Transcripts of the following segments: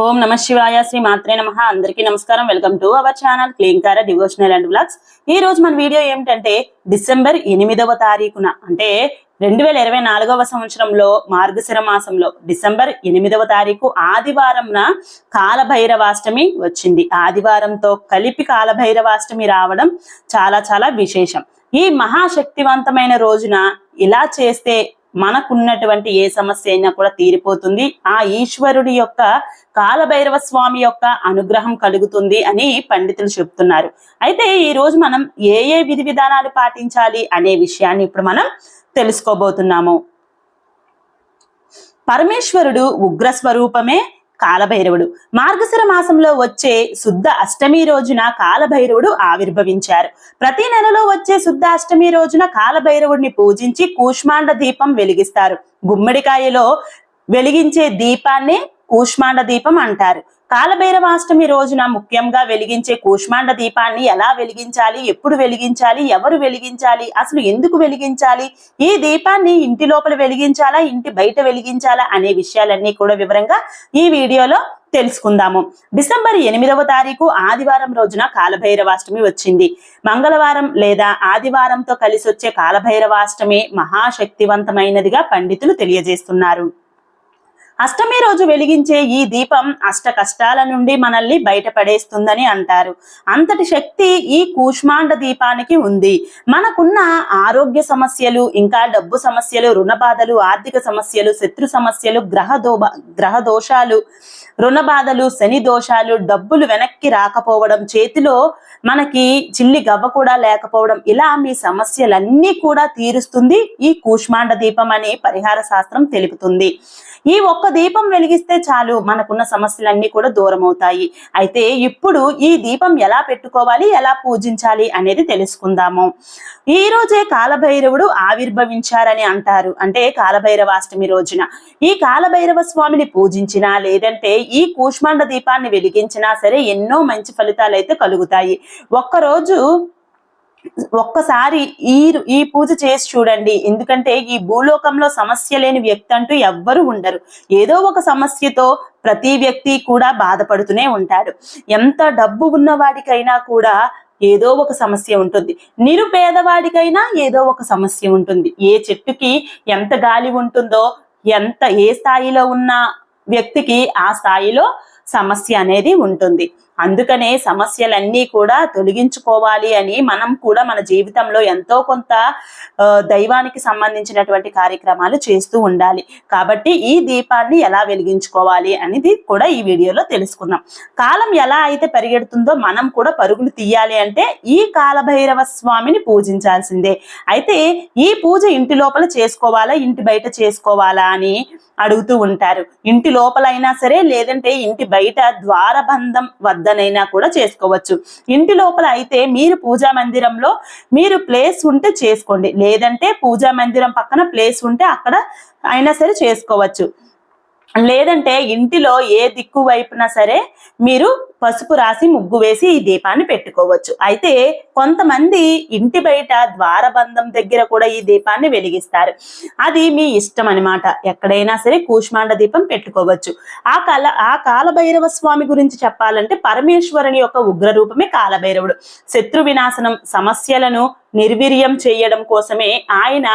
ఓం నమ శివాయ శ్రీ మాత్రే నమః. అందరికీ నమస్కారం. వెల్కమ్ టు అవర్ ఛానల్ క్లీన్కార డివోషనల్ అండ్ వ్లాగ్స్. ఈ రోజు మన వీడియో ఏమిటంటే డిసెంబర్ 8వ తారీఖున అంటే 2024వ సంవత్సరంలో మార్గశిర మాసంలో డిసెంబర్ 8వ తారీఖు ఆదివారంన కాలభైరవాష్టమి వచ్చింది. ఆదివారంతో కలిపి కాలభైరవాష్టమి రావడం చాలా చాలా విశేషం. ఈ మహాశక్తివంతమైన రోజున ఇలా చేస్తే మనకున్నటువంటి ఏ సమస్య అయినా కూడా తీరిపోతుంది. ఆ ఈశ్వరుడి యొక్క కాలభైరవ స్వామి యొక్క అనుగ్రహం కలుగుతుంది అని పండితులు చెప్తున్నారు. అయితే ఈ రోజు మనం ఏ విధి విధానాలు పాటించాలి అనే విషయాన్ని ఇప్పుడు మనం తెలుసుకోబోతున్నాము. పరమేశ్వరుడు ఉగ్ర స్వరూపమే కాలభైరవుడు. మార్గశిర మాసంలో వచ్చే శుద్ధ అష్టమి రోజున కాలభైరవుడు ఆవిర్భవించారు. ప్రతి నెలలో వచ్చే శుద్ధ అష్టమి రోజున కాలభైరవుడిని పూజించి కూష్మాండ దీపం వెలిగిస్తారు. గుమ్మడికాయలో వెలిగించే దీపాన్ని కూష్మాండ దీపం అంటారు. కాలభైరవాష్టమి రోజున ముఖ్యంగా వెలిగించే కూష్మాండ దీపాన్ని ఎలా వెలిగించాలి, ఎప్పుడు వెలిగించాలి, ఎవరు వెలిగించాలి, అసలు ఎందుకు వెలిగించాలి, ఈ దీపాన్ని ఇంటి లోపల వెలిగించాలా ఇంటి బయట వెలిగించాలా అనే విషయాలన్నీ కూడా వివరంగా ఈ వీడియోలో తెలుసుకుందాము. డిసెంబర్ 8వ తారీఖు ఆదివారం రోజున కాలభైరవాష్టమి వచ్చింది. మంగళవారం లేదా ఆదివారంతో కలిసి వచ్చే కాలభైరవాష్టమి మహాశక్తివంతమైనదిగా పండితులు తెలియజేస్తున్నారు. అష్టమి రోజు వెలిగించే ఈ దీపం అష్ట కష్టాల నుండి మనల్ని బయటపడేస్తుందని అంటారు. అంతటి శక్తి ఈ కూష్మాండ దీపానికి ఉంది. మనకున్న ఆరోగ్య సమస్యలు, ఇంకా డబ్బు సమస్యలు, రుణ బాధలు, ఆర్థిక సమస్యలు, శత్రు సమస్యలు, గ్రహ దోషాలు, రుణ బాధలు, శని దోషాలు, డబ్బులు వెనక్కి రాకపోవడం, చేతిలో మనకి చిల్లి గవ్వ కూడా లేకపోవడం, ఇలా మీ సమస్యలన్నీ కూడా తీరుస్తుంది ఈ కూష్మాండ దీపం అని పరిహార శాస్త్రం తెలుపుతుంది. ఈ ఒక్క దీపం వెలిగిస్తే చాలు, మనకున్న సమస్యలన్నీ కూడా దూరం అవుతాయి. అయితే ఇప్పుడు ఈ దీపం ఎలా పెట్టుకోవాలి, ఎలా పూజించాలి అనేది తెలుసుకుందాము. ఈ రోజే కాలభైరవుడు ఆవిర్భవించారని అంటారు. అంటే కాలభైరవాష్టమి రోజున ఈ కాలభైరవ స్వామిని పూజించినా లేదంటే ఈ కూష్మాండ దీపాన్ని వెలిగించినా సరే ఎన్నో మంచి ఫలితాలు అయితే కలుగుతాయి. ఒక్కసారి ఈ పూజ చేసి చూడండి. ఎందుకంటే ఈ భూలోకంలో సమస్య లేని వ్యక్తి అంటూ ఎవ్వరు ఉండరు. ఏదో ఒక సమస్యతో ప్రతి వ్యక్తి కూడా బాధపడుతూనే ఉంటాడు. ఎంత డబ్బు ఉన్నవాడికైనా కూడా ఏదో ఒక సమస్య ఉంటుంది. నిరుపేదవాడికైనా ఏదో ఒక సమస్య ఉంటుంది. ఏ చెట్టుకి ఎంత గాలి ఉంటుందో, ఏ స్థాయిలో ఉన్న వ్యక్తికి ఆ స్థాయిలో సమస్య అనేది ఉంటుంది. అందుకనే సమస్యలన్నీ కూడా తొలగించుకోవాలి అని మనం కూడా మన జీవితంలో ఎంతో కొంత దైవానికి సంబంధించినటువంటి కార్యక్రమాలు చేస్తూ ఉండాలి. కాబట్టి ఈ దీపాన్ని ఎలా వెలిగించుకోవాలి అనేది కూడా ఈ వీడియోలో తెలుసుకుందాం. కాలం ఎలా అయితే పరిగెడుతుందో మనం కూడా పరుగులు తీయాలి అంటే ఈ కాలభైరవ స్వామిని పూజించాల్సిందే. అయితే ఈ పూజ ఇంటి లోపల చేసుకోవాలా ఇంటి బయట చేసుకోవాలా అని అడుగుతూ ఉంటారు. ఇంటి లోపలైనా సరే లేదంటే ఇంటి బయట ద్వారబంధం వద్దనైనా కూడా చేసుకోవచ్చు. ఇంటి లోపల అయితే మీరు పూజా మందిరంలో మీరు ప్లేస్ ఉంటే చేసుకోండి, లేదంటే పూజా మందిరం పక్కన ప్లేస్ ఉంటే అక్కడ అయినా సరే చేసుకోవచ్చు. లేదంటే ఇంటిలో ఏ దిక్కు వైపున సరే మీరు పసుపు రాసి ముగ్గు వేసి ఈ దీపాన్ని పెట్టుకోవచ్చు. అయితే కొంతమంది ఇంటి బయట ద్వారబంధం దగ్గర కూడా ఈ దీపాన్ని వెలిగిస్తారు. అది మీ ఇష్టం అన్నమాట. ఎక్కడైనా సరే కూష్మాండ దీపం పెట్టుకోవచ్చు. ఆ కాలభైరవ స్వామి గురించి చెప్పాలంటే పరమేశ్వరుని యొక్క ఉగ్ర రూపమే కాలభైరవుడు. శత్రు వినాశనం, సమస్యలను నిర్వీర్యం చేయడం కోసమే ఆయన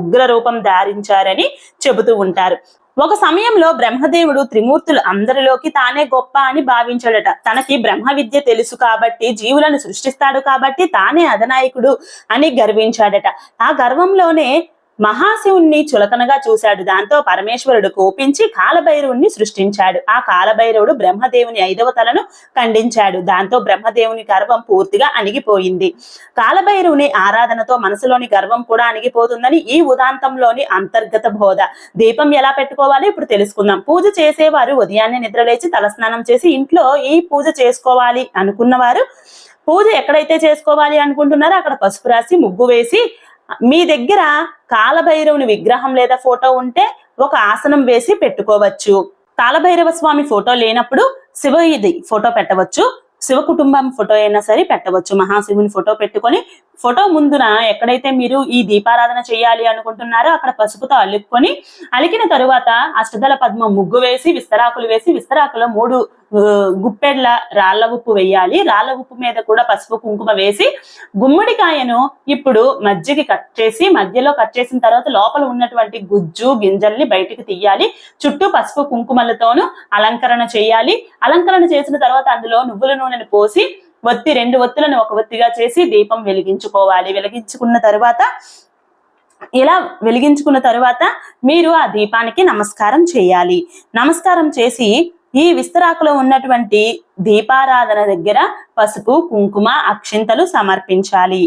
ఉగ్ర రూపం ధారించారని చెబుతూ ఉంటారు. ఒక సమయంలో బ్రహ్మదేవుడు త్రిమూర్తులు అందరిలోకి తానే గొప్ప అని భావించాడట. తనకి బ్రహ్మ విద్య తెలుసు కాబట్టి, జీవులను సృష్టిస్తాడు కాబట్టి తానే అధనాయకుడు అని గర్వించాడట. ఆ గర్వంలోనే మహాశివుణ్ణి చులకనగా చూశాడు. దాంతో పరమేశ్వరుడు కోపించి కాలభైరవుణ్ణి సృష్టించాడు. ఆ కాలభైరవుడు బ్రహ్మదేవుని 5వ తలను ఖండించాడు. దాంతో బ్రహ్మదేవుని గర్వం పూర్తిగా అణిగిపోయింది. కాలభైరవుని ఆరాధనతో మనసులోని గర్వం కూడా అణిగిపోతుందని ఈ ఉదాంతంలోని అంతర్గత బోధ. దీపం ఎలా పెట్టుకోవాలో ఇప్పుడు తెలుసుకుందాం. పూజ చేసేవారు ఉదయాన్నే నిద్రలేచి తలస్నానం చేసి ఇంట్లో ఈ పూజ చేసుకోవాలి అనుకున్నవారు పూజ ఎక్కడైతే చేసుకోవాలి అనుకుంటున్నారో అక్కడ పసుపు రాసి ముగ్గు వేసి, మీ దగ్గర కాలభైరవుని విగ్రహం లేదా ఫోటో ఉంటే ఒక ఆసనం వేసి పెట్టుకోవచ్చు. కాలభైరవ స్వామి ఫోటో లేనప్పుడు శివయ్యది ఫోటో పెట్టవచ్చు. శివ కుటుంబం ఫోటో అయినా సరే పెట్టవచ్చు. మహాశివుని ఫోటో పెట్టుకొని ఫోటో ముందున ఎక్కడైతే మీరు ఈ దీపారాధన చేయాలి అనుకుంటున్నారో అక్కడ పసుపుతో అలికిన తరువాత అష్టదళ పద్మ ముగ్గు వేసి విస్తరాకులు వేసి విస్తరాకులో 3 గుప్పెడ్ల రాళ్ల ఉప్పు వేయాలి. రాళ్ల ఉప్పు మీద కూడా పసుపు కుంకుమ వేసి గుమ్మడికాయను ఇప్పుడు మధ్యకి కట్ చేసి మధ్యలో కట్ చేసిన తర్వాత లోపల ఉన్నటువంటి గుజ్జు గింజల్ని బయటికి తీయాలి. చుట్టూ పసుపు కుంకుమలతోనూ అలంకరణ చేయాలి. అలంకరణ చేసిన తర్వాత అందులో నువ్వుల నూనెను పోసి 2 ఒత్తులను ఒక ఒత్తిగా చేసి దీపం వెలిగించుకోవాలి. ఇలా వెలిగించుకున్న తరువాత మీరు ఆ దీపానికి నమస్కారం చేయాలి. నమస్కారం చేసి ఈ విస్తరాకులో ఉన్నటువంటి దీపారాధన దగ్గర పసుపు కుంకుమ అక్షింతలు సమర్పించాలి.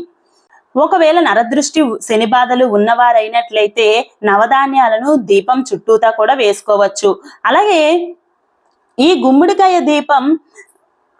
ఒకవేళ నరదృష్టి శని బాధలు ఉన్నవారైనట్లయితే నవధాన్యాలను దీపం చుట్టూతా కూడా వేసుకోవచ్చు. అలాగే ఈ గుమ్మడికాయ దీపం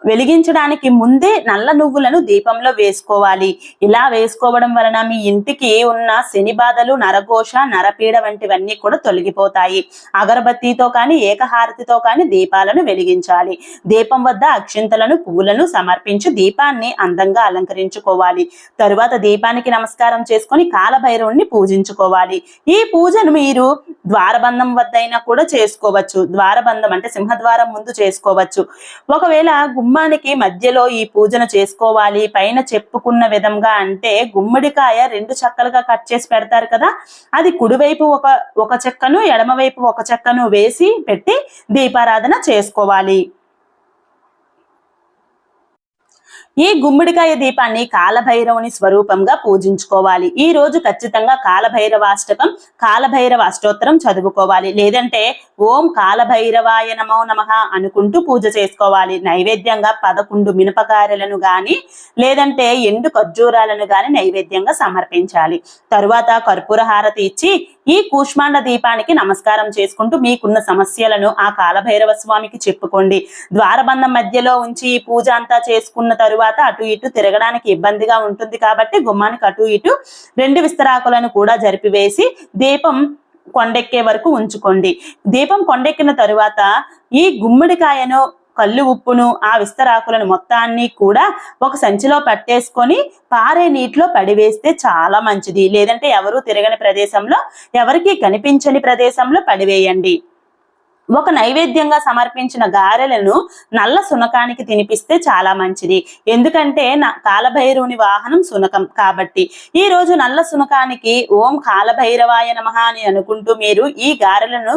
వెలిగించడానికి ముందే నల్ల నువ్వులను దీపంలో వేసుకోవాలి. ఇలా వేసుకోవడం వలన మీ ఇంటికి ఉన్న శని బాధలు, నరఘోష, నరపీడ వంటివన్నీ కూడా తొలగిపోతాయి. అగరబత్తితో కానీ ఏకహారతితో కానీ దీపాలను వెలిగించాలి. దీపం వద్ద అక్షింతలను పువ్వులను సమర్పించి దీపాన్ని అందంగా అలంకరించుకోవాలి. తరువాత దీపానికి నమస్కారం చేసుకొని కాలభైరవుణ్ణి పూజించుకోవాలి. ఈ పూజను మీరు ద్వారబంధం వద్దైనా కూడా చేసుకోవచ్చు. ద్వారబంధం అంటే సింహద్వారం ముందు చేసుకోవచ్చు. ఒకవేళ గుమ్మానికి మధ్యలో ఈ పూజను చేసుకోవాలి పైన చెప్పుకున్న విధంగా అంటే గుమ్మడికాయ 2 చెక్కలుగా కట్ చేసి పెడతారు కదా, అది కుడివైపు ఒక చెక్కను ఎడమవైపు ఒక చెక్కను వేసి పెట్టి దీపారాధన చేసుకోవాలి. ఈ గుమ్మడికాయ దీపాన్ని కాలభైరవుని స్వరూపంగా పూజించుకోవాలి. ఈ రోజు ఖచ్చితంగా కాలభైరవాష్టకం, కాలభైరవ అష్టోత్తరం చదువుకోవాలి. లేదంటే ఓం కాలభైరవాయ నమో నమః అనుకుంటూ పూజ చేసుకోవాలి. నైవేద్యంగా 11 మినపగారెలను గాని లేదంటే ఎండు ఖర్జూరాలను గాని నైవేద్యంగా సమర్పించాలి. తరువాత కర్పూర హారతి ఇచ్చి ఈ కూష్మాండ దీపానికి నమస్కారం చేసుకుంటూ మీకున్న సమస్యలను ఆ కాలభైరవ స్వామికి చెప్పుకోండి. ద్వారబంధం మధ్యలో ఉంచి ఈ పూజ అంతా చేసుకున్న తరువాత అటు ఇటు తిరగడానికి ఇబ్బందిగా ఉంటుంది కాబట్టి గుమ్మానికి అటు ఇటు 2 విస్తరాకులను కూడా జరిపివేసి దీపం కొండెక్కే వరకు ఉంచుకోండి. దీపం కొండెక్కిన తరువాత ఈ గుమ్మడికాయను, కళ్ళు ఉప్పును, ఆ విస్తరాకులను మొత్తాన్ని కూడా ఒక సంచిలో పట్టేసుకొని పారే నీటిలో పడివేస్తే చాలా మంచిది. లేదంటే ఎవరు తిరగని ప్రదేశంలో, ఎవరికి కనిపించని ప్రదేశంలో పడివేయండి. ఒక నైవేద్యంగా సమర్పించిన గారెలను నల్ల సునకానికి తినిపిస్తే చాలా మంచిది. ఎందుకంటే కాలభైరవుని వాహనం సునకం కాబట్టి ఈ రోజు నల్ల సునకానికి ఓం కాలభైరవాయ నమః అని అనుకుంటూ మీరు ఈ గారెలను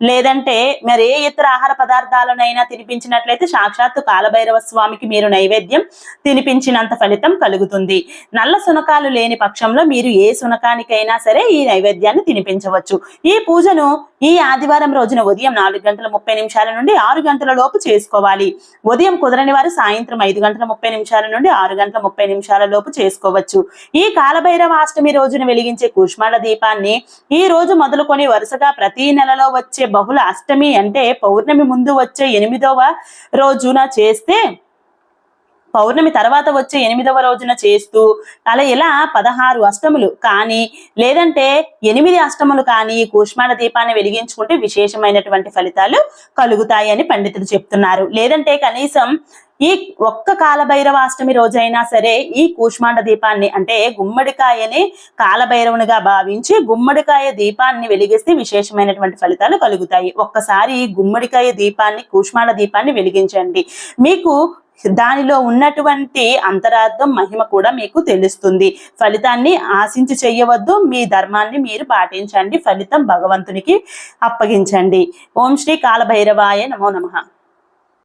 లేదంటే మరి ఏ ఇతర ఆహార పదార్థాలనైనా తినిపించినట్లయితే సాక్షాత్తు కాలభైరవ స్వామికి మీరు నైవేద్యం తినిపించినంత ఫలితం కలుగుతుంది. నల్ల సునకాలు లేని పక్షంలో మీరు ఏ సునకానికైనా సరే ఈ నైవేద్యాన్ని తినిపించవచ్చు. ఈ పూజను ఈ ఆదివారం రోజున ఉదయం 4:30 నుండి 6 లోపు చేసుకోవాలి. ఉదయం కుదరని వారు సాయంత్రం 5:30 నుండి 6:30 లోపు చేసుకోవచ్చు. ఈ కాలభైరవ అష్టమి రోజున వెలిగించే కూష్మాండ దీపాన్ని ఈ రోజు మొదలుకొని వరుసగా ప్రతి నెలలో వచ్చే బహుళ అష్టమి అంటే పౌర్ణమి ముందు వచ్చే 8వ రోజున చేస్తే పౌర్ణమి తర్వాత వచ్చే 8వ రోజున చేస్తూ ఇలా 16 అష్టములు కానీ లేదంటే 8 అష్టములు కానీ కూష్మాండ దీపాన్ని వెలిగించుకుంటే విశేషమైనటువంటి ఫలితాలు కలుగుతాయని పండితులు చెప్తున్నారు. లేదంటే కనీసం ఈ ఒక్క కాలభైరవాష్టమి రోజైనా సరే ఈ కూష్మాండ దీపాన్ని అంటే గుమ్మడికాయని కాలభైరవునిగా భావించి గుమ్మడికాయ దీపాన్ని వెలిగిస్తే విశేషమైనటువంటి ఫలితాలు కలుగుతాయి. ఒక్కసారి గుమ్మడికాయ దీపాన్ని, కూష్మాండ దీపాన్ని వెలిగించండి. మీకు దానిలో ఉన్నటువంటి అంతరార్థం, మహిమ కూడా మీకు తెలుస్తుంది. ఫలితాన్ని ఆశించి చెయ్యవద్దు. మీ ధర్మాన్ని మీరు పాటించండి. ఫలితం భగవంతునికి అప్పగించండి. ఓం శ్రీ కాలభైరవాయ నమో నమః.